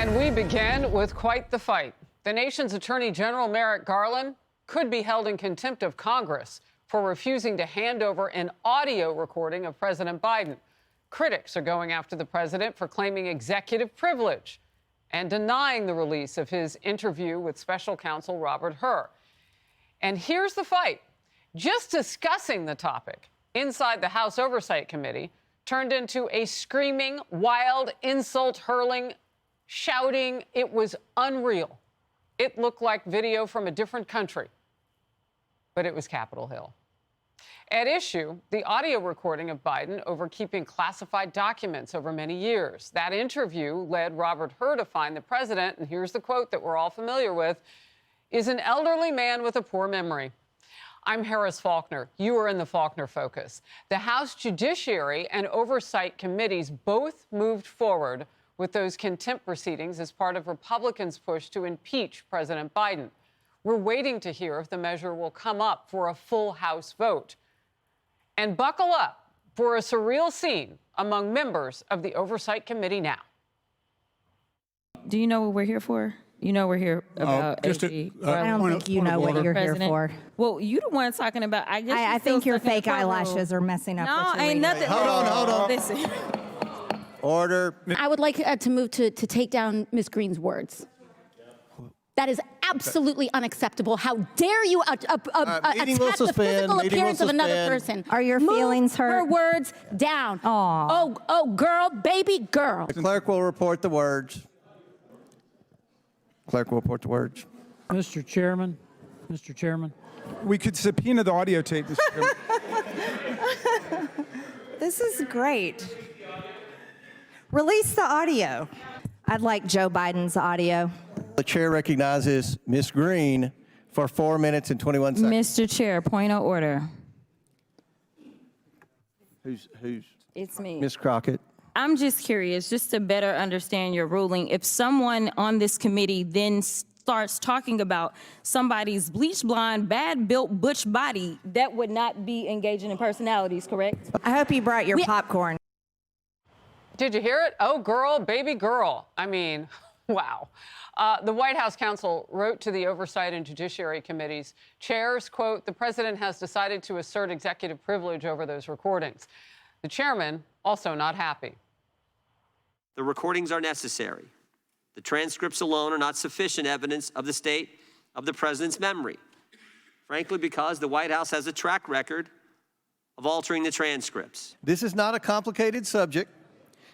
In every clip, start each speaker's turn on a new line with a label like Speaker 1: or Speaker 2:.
Speaker 1: And we begin with quite the fight. The nation's Attorney General Merrick Garland could be held in contempt of Congress for refusing to hand over an audio recording of President Biden. Critics are going after the president for claiming executive privilege and denying the release of his interview with special counsel Robert Hur. And here's the fight. Just discussing the topic inside the House Oversight Committee turned into a screaming, wild, insult-hurling, shouting. It was unreal. It looked like video from a different country, but it was Capitol Hill. At issue, the audio recording of Biden over keeping classified documents over many years. That interview led Robert Hur to find the president, and here's the quote that we're all familiar with, is an elderly man with a poor memory. I'm Harris Faulkner. You are in the Faulkner Focus. The House Judiciary and Oversight Committees both moved forward with those contempt proceedings as part of Republicans' push to impeach President Biden. We're waiting to hear if the measure will come up for a full House vote. And buckle up for a surreal scene among members of the Oversight Committee now.
Speaker 2: Do you know what we're here for? You know we're here about AG.
Speaker 3: I don't think you know what you're here for.
Speaker 2: Well, you the one talking about.
Speaker 3: I think your fake eyelashes are messing up.
Speaker 2: No,
Speaker 3: what you're
Speaker 2: ain't
Speaker 3: reading.
Speaker 2: nothing.
Speaker 4: Hold on.
Speaker 2: Listen.
Speaker 4: Order.
Speaker 5: I would like to move to take down Ms. Green's words. That is absolutely unacceptable. How dare you attack the physical appearance of another person?
Speaker 3: Are your feelings hurt?
Speaker 5: Her words down.
Speaker 3: Aw.
Speaker 5: Oh, girl, baby girl.
Speaker 4: The clerk will report the words. Clerk will report the words.
Speaker 6: Mr. Chairman, we could subpoena the audio tape, Mr. Chairman.
Speaker 3: This is great. Release the audio. I'd like Joe Biden's audio.
Speaker 4: The chair recognizes Ms. Green for 4 minutes and 21 seconds.
Speaker 2: Mr. Chair, point of order.
Speaker 4: Who's?
Speaker 2: It's me.
Speaker 4: Ms. Crockett.
Speaker 2: I'm just curious, just to better understand your ruling. If someone on this committee then starts talking about somebody's bleach blonde, bad-built butch body, that would not be engaging in personalities, correct?
Speaker 3: I hope you brought your popcorn.
Speaker 1: Did you hear it? Oh, girl, baby girl. I mean, wow. The White House counsel wrote to the Oversight and Judiciary Committees chairs, quote, the president has decided to assert executive privilege over those recordings. The chairman also not happy.
Speaker 7: The recordings are necessary. The transcripts alone are not sufficient evidence of the state of the president's memory, frankly, because the White House has a track record of altering the transcripts.
Speaker 4: This is not a complicated subject.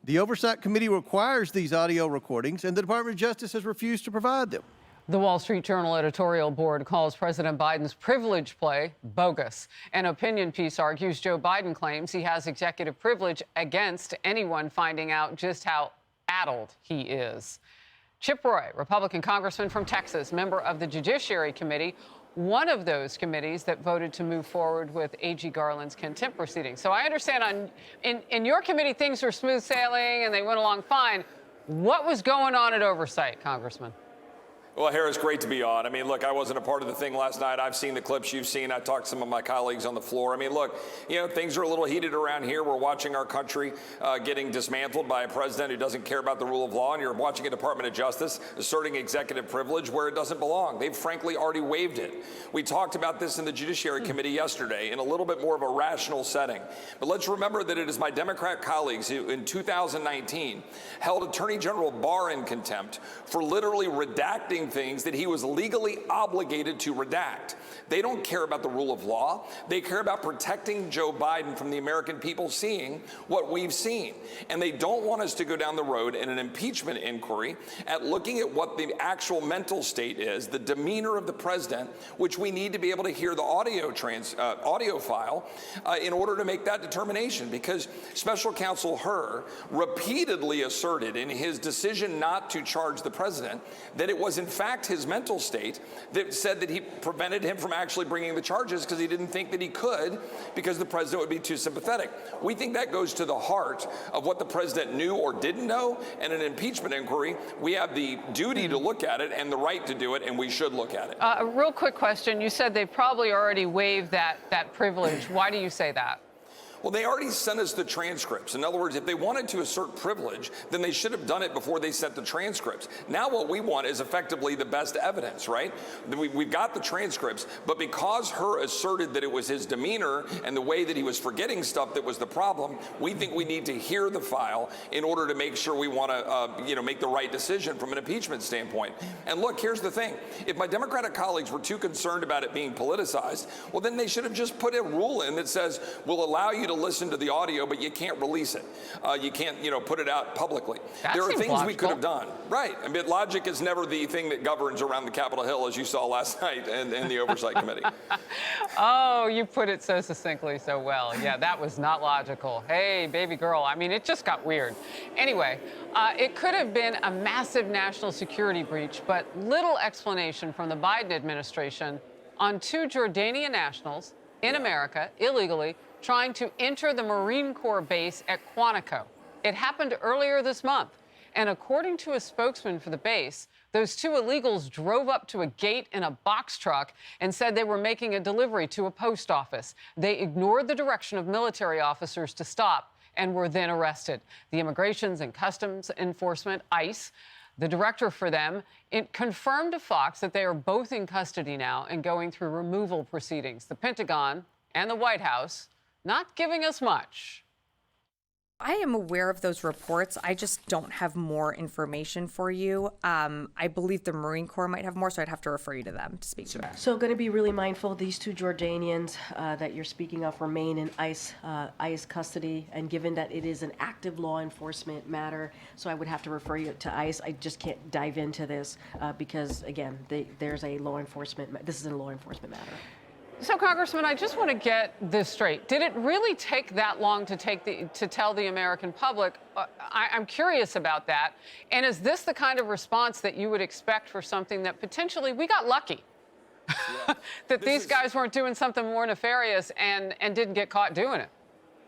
Speaker 4: The Oversight Committee requires these audio recordings, and the Department of Justice has refused to provide them.
Speaker 1: The Wall Street Journal editorial board calls President Biden's privilege play bogus. An opinion piece argues Joe Biden claims he has executive privilege against anyone finding out just how addled he is. Chip Roy, Republican congressman from Texas, member of the Judiciary Committee, one of those committees that voted to move forward with A.G. Garland's contempt proceedings. So I understand in your committee things were smooth sailing and they went along fine. What was going on at Oversight, Congressman?
Speaker 8: Well, Harris, great to be on. I mean, look, I wasn't a part of the thing last night. I've seen the clips you've seen. I talked to some of my colleagues on the floor. I mean, look, you know, things are a little heated around here. We're watching our country getting dismantled by a president who doesn't care about the rule of law, and you're watching a Department of Justice asserting executive privilege where it doesn't belong. They've frankly already waived it. We talked about this in the Judiciary Committee yesterday in a little bit more of a rational setting. But let's remember that it is my Democrat colleagues who in 2019 held Attorney General Barr in contempt for literally redacting things that he was legally obligated to redact. They don't care about the rule of law. They care about protecting Joe Biden from the American people seeing what we've seen. And they don't want us to go down the road in an impeachment inquiry at looking at what the actual mental state is, the demeanor of the president, which we need to be able to hear the audio file in order to make that determination. Because Special Counsel Hur repeatedly asserted in his decision not to charge the president that it was in fact his mental state that said that he prevented him from actually bringing the charges because he didn't think that he could because the president would be too sympathetic. We think that goes to the heart of what the president knew or didn't know, and in an impeachment inquiry, we have the duty to look at it and the right to do it, and we should look at it.
Speaker 1: A real quick question. You said they probably already waived that privilege. Why do you say that?
Speaker 8: Well, they already sent us the transcripts. In other words, if they wanted to assert privilege, then they should have done it before they sent the transcripts. Now what we want is effectively the best evidence, right? We've got the transcripts, but because Hur asserted that it was his demeanor and the way that he was forgetting stuff that was the problem, we think we need to hear the file in order to make sure we want to, make the right decision from an impeachment standpoint. And look, here's the thing. If my Democratic colleagues were too concerned about it being politicized, well, then they should have just put a rule in that says, we'll allow you to listen to the audio, but you can't release it. You can't, put it out publicly. There are things we could have done. Right. I mean, logic is never the thing that governs around the Capitol Hill, as you saw last night in the Oversight Committee.
Speaker 1: Oh, you put it so succinctly, so well. Yeah, that was not logical. Hey, baby girl. I mean, it just got weird. Anyway, it could have been a massive national security breach, but little explanation from the Biden administration on 2 Jordanian nationals in America illegally trying to enter the Marine Corps base at Quantico. It happened earlier this month. And according to a spokesman for the base, those 2 illegals drove up to a gate in a box truck and said they were making a delivery to a post office. They ignored the direction of military officers to stop and were then arrested. The Immigration and Customs Enforcement, ICE, the director for them, it confirmed to Fox that they are both in custody now and going through removal proceedings. The Pentagon and the White House not giving us much.
Speaker 9: I am aware of those reports. I just don't have more information for you. I believe the Marine Corps might have more, so I'd have to refer you to them to speak to that.
Speaker 10: So going to be really mindful, these 2 Jordanians that you're speaking of remain in ICE custody, and given that it is an active law enforcement matter, so I would have to refer you to ICE. I just can't dive into this because, again, there's a law enforcement, this is a law enforcement matter.
Speaker 1: So, Congressman, I just want to get this straight. Did it really take that long to tell the American public? I'm curious about that. And is this the kind of response that you would expect for something that potentially we got lucky? Yeah. That these guys weren't doing something more nefarious and didn't get caught doing it?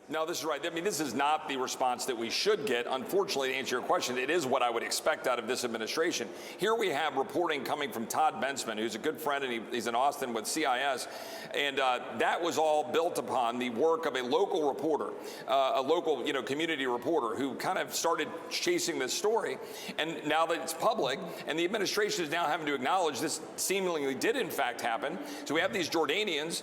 Speaker 8: No, this is right. I mean, this is not the response that we should get. Unfortunately, to answer your question, it is what I would expect out of this administration. Here we have reporting coming from Todd Bensman, who's a good friend, and he's in Austin with CIS. And that was all built upon the work of a local reporter, a local, community reporter who kind of started chasing this story. And now that it's public, and the administration is now having to acknowledge this seemingly did in fact happen. So we have these Jordanians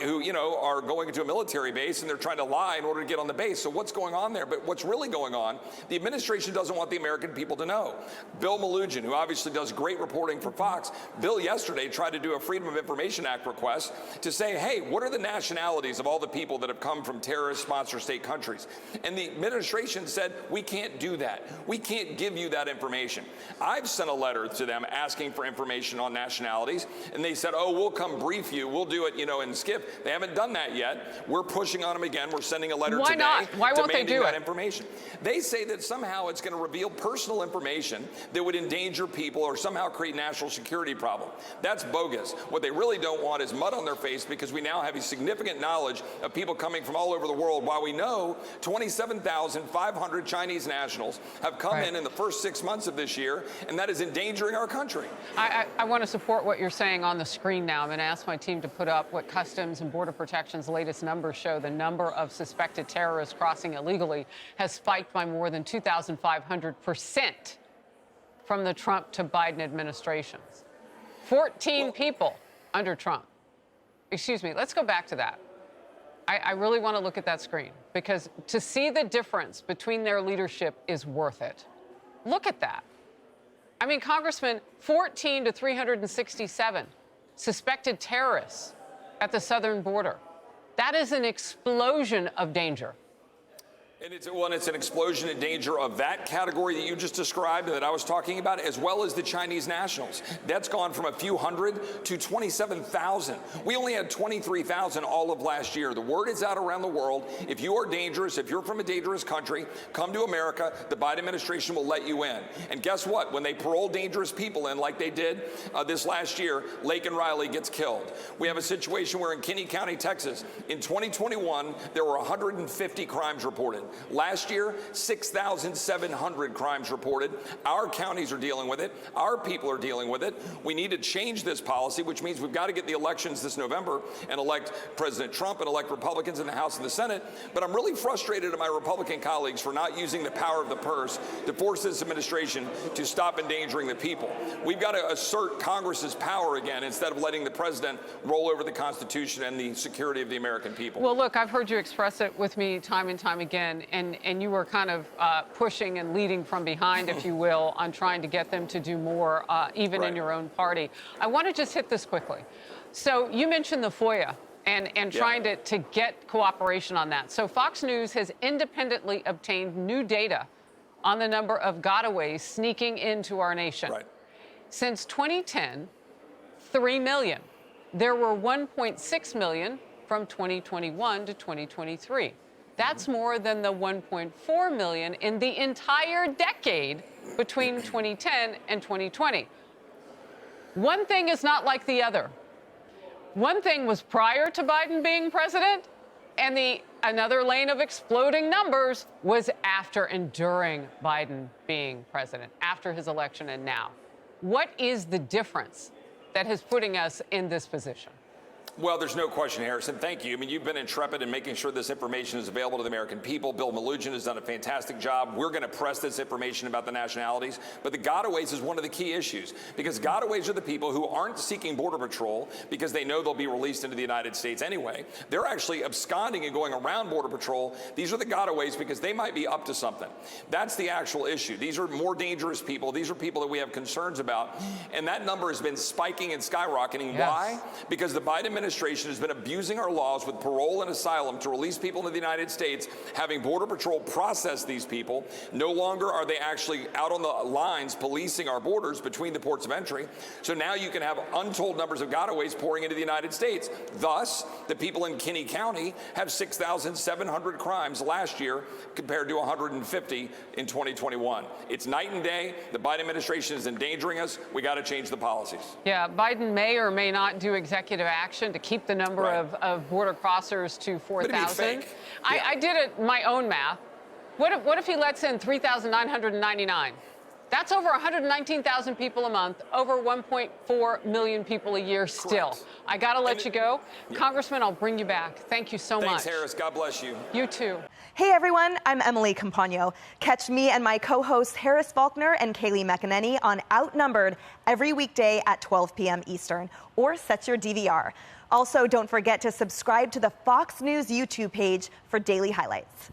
Speaker 8: who, are going into a military base and they're trying to lie in order to get on the base. So what's going on there? But what's really going on, the administration doesn't want the American people to know. Bill Malugin, who obviously does great reporting for Fox, Bill yesterday tried to do a Freedom of Information Act request to say, hey, what are the nationalities of all the people that have come from terrorist sponsor state countries? And the administration said, we can't do that. We can't give you that information. I've sent a letter to them asking for information on nationalities, and they said, oh, we'll come brief you. We'll do it, in SCIF. They haven't done that yet. We're pushing on them again. We're sending a letter
Speaker 1: Why
Speaker 8: today
Speaker 1: not? Why won't they do
Speaker 8: that
Speaker 1: it?
Speaker 8: Information. They say that somehow it's going to reveal personal information that would endanger people or somehow create national security problem. That's bogus. What they really don't want is mud on their face, because we now have a significant knowledge of people coming from all over the world. While we know 27,500 Chinese nationals have come in the first 6 months of this year, and that is endangering our country.
Speaker 1: I want to support what you're saying on the screen now. I'm going to ask my team to put up what Customs and Border Protection's latest numbers show. The number of suspected terrorists crossing illegally has spiked by more than 2,500% from the Trump to Biden administrations. 14 people under Trump. Excuse me, let's go back to that. I really want to look at that screen, because to see the difference between their leadership is worth it. Look at that. I mean, Congressman, 14 to 367 suspected terrorists at the southern border. That is an explosion of danger.
Speaker 8: And it's an explosion in danger of that category that you just described and that I was talking about, as well as the Chinese nationals. That's gone from a few hundred to 27,000. We only had 23,000 all of last year. The word is out around the world. If you are dangerous, if you're from a dangerous country, come to America. The Biden administration will let you in. And guess what? When they parole dangerous people in, like they did this last year, Laken Riley gets killed. We have a situation where in Kinney County, Texas, in 2021, there were 150 crimes reported. Last year, 6,700 crimes reported. Our counties are dealing with it. Our people are dealing with it. We need to change this policy, which means we've got to get the elections this November and elect President Trump and elect Republicans in the House and the Senate. But I'm really frustrated at my Republican colleagues for not using the power of the purse to force this administration to stop endangering the people. We've got to assert Congress's power again instead of letting the president roll over the Constitution and the security of the American people.
Speaker 1: Well, look, I've heard you express it with me time and time again, and you were kind of pushing and leading from behind, if you will, on trying to get them to do more, even in your own party. I want to just hit this quickly. So you mentioned the FOIA and trying to get cooperation on that. So Fox News has independently obtained new data on the number of gotaways sneaking into our nation.
Speaker 8: Right.
Speaker 1: Since 2010, 3 million. There were 1.6 million from 2021 to 2023. That's more than the 1.4 million in the entire decade between 2010 and 2020. One thing is not like the other. One thing was prior to Biden being president, and another lane of exploding numbers was after and during Biden being president, after his election and now. What is the difference that is putting us in this position?
Speaker 8: Well, there's no question, Harrison. Thank you. I mean, you've been intrepid in making sure this information is available to the American people. Bill Melugin has done a fantastic job. We're going to press this information about the nationalities. But the gotaways is one of the key issues, because gotaways are the people who aren't seeking Border Patrol because they know they'll be released into the United States anyway. They're actually absconding and going around Border Patrol. These are the gotaways because they might be up to something. That's the actual issue. These are more dangerous people. These are people that we have concerns about. And that number has been spiking and skyrocketing.
Speaker 1: Yes.
Speaker 8: Why? Because the Biden administration has been abusing our laws with parole and asylum to release people into the United States, having Border Patrol process these people. No longer are they actually out on the lines policing our borders between the ports of entry. So now you can have untold numbers of gotaways pouring into the United States. Thus, the people in Kinney County have 6,700 crimes last year compared to 150 in 2021. It's night and day. The Biden administration is endangering us. We got to change the policies.
Speaker 1: Yeah, Biden may or may not do executive action to keep the number of border crossers to 4,000. I did my own math. What if he lets in 3,999? That's over 119,000 people a month, over 1.4 million people a year still.
Speaker 8: Correct.
Speaker 1: I got to let you go. Congressman, I'll bring you back. Thank you so much.
Speaker 8: Thanks, Harris. God bless you.
Speaker 1: You too.
Speaker 11: Hey everyone, I'm Emily Campagno. Catch me and my co-hosts Harris Faulkner and Kaylee McEnany on Outnumbered every weekday at 12 p.m. Eastern, or set your DVR. Also, don't forget to subscribe to the Fox News YouTube page for daily highlights.